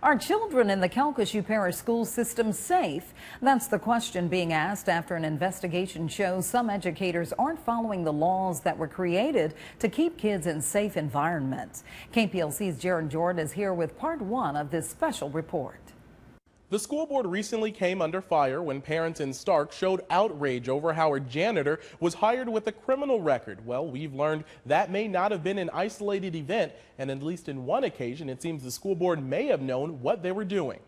Are children in the Calcasieu Parish school system safe? That's the question being asked after an investigation shows some educators aren't following the laws that were created to keep kids in safe environments. KPLC's Gerron is here with part one of this special report. The school board recently came under fire when parents in Stark showed outrage over how a janitor was hired with a criminal record. Well, we've learned that may not have been an isolated event, and at least in one occasion, it seems the school board may have known what they were doing.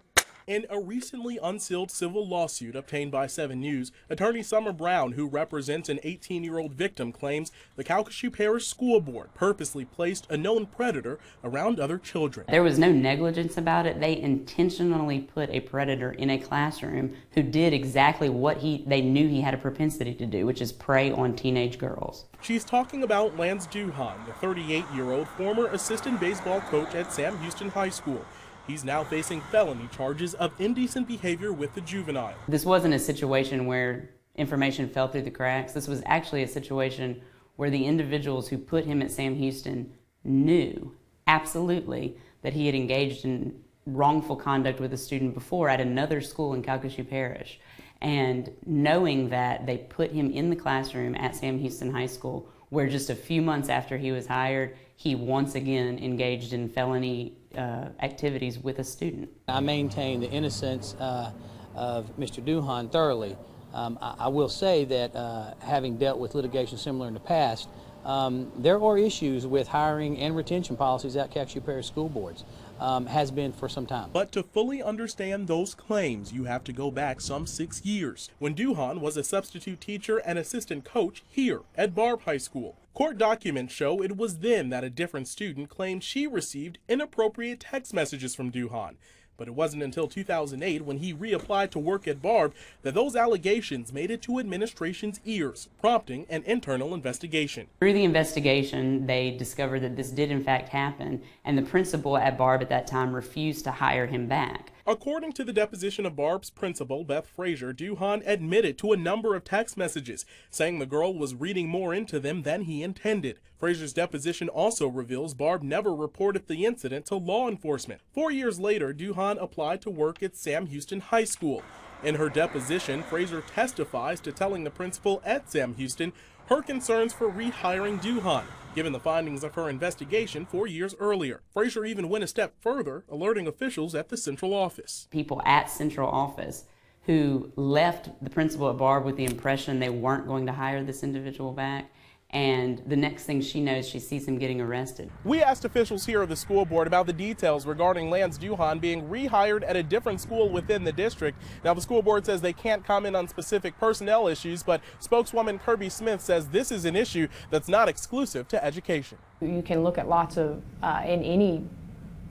In a recently unsealed civil lawsuit obtained by 7 News, attorney Summer Brown, who represents an 18-year-old victim, claims the Calcasieu Parish School Board purposely placed a known predator around other children. There was no negligence about it. They intentionally put a predator in a classroom who did exactly what they knew he had a propensity to do, which is prey on teenage girls. She's talking about Lance Duhan, the 38-year-old former assistant baseball coach at Sam Houston High School. He's now facing felony charges of indecent behavior with the juvenile. This wasn't a situation where information fell through the cracks. This was actually a situation where the individuals who put him at Sam Houston knew absolutely that he had engaged in wrongful conduct with a student before at another school in Calcasieu Parish. And knowing that, they put him in the classroom at Sam Houston High School, where just a few months after he was hired, he once again engaged in felony activities with a student. I maintain the innocence of Mr. Duhan thoroughly. I will say that having dealt with litigation similar in the past, there are issues with hiring and retention policies at Calcasieu Parish school boards. Has been for some time. But to fully understand those claims, you have to go back some 6 years, when Duhan was a substitute teacher and assistant coach here at Barb High School. Court documents show it was then that a different student claimed she received inappropriate text messages from Duhan. But it wasn't until 2008, when he reapplied to work at Barb, that those allegations made it to administration's ears, prompting an internal investigation. Through the investigation, they discovered that this did in fact happen, and the principal at Barb at that time refused to hire him back. According to the deposition of Barb's principal, Beth Frazier, Duhan admitted to a number of text messages, saying the girl was reading more into them than he intended. Frazier's deposition also reveals Barb never reported the incident to law enforcement. 4 years later, Duhan applied to work at Sam Houston High School. In her deposition, Frazier testifies to telling the principal at Sam Houston her concerns for rehiring Duhan, given the findings of her investigation 4 years earlier. Frazier even went a step further, alerting officials at the central office. People at central office who left the principal at Barb with the impression they weren't going to hire this individual back, and the next thing she knows, she sees him getting arrested. We asked officials here at the school board about the details regarding Lance Duhan being rehired at a different school within the district. Now, the school board says they can't comment on specific personnel issues, but spokeswoman Kirby Smith says this is an issue that's not exclusive to education. You can look at lots of, in any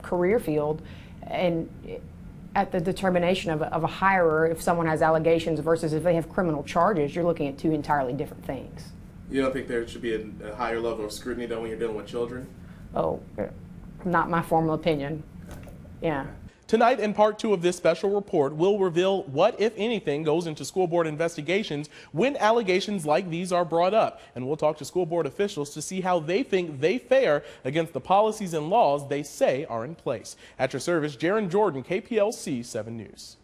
career field, and at the determination of a hirer, if someone has allegations versus if they have criminal charges, you're looking at two entirely different things. You don't think there should be a higher level of scrutiny though when you're dealing with children? Oh, not my formal opinion. Yeah. Tonight, in part 2 of this special report, we'll reveal what, if anything, goes into school board investigations when allegations like these are brought up. And we'll talk to school board officials to see how they think they fare against the policies and laws they say are in place. At your service, Gerron, KPLC 7 News.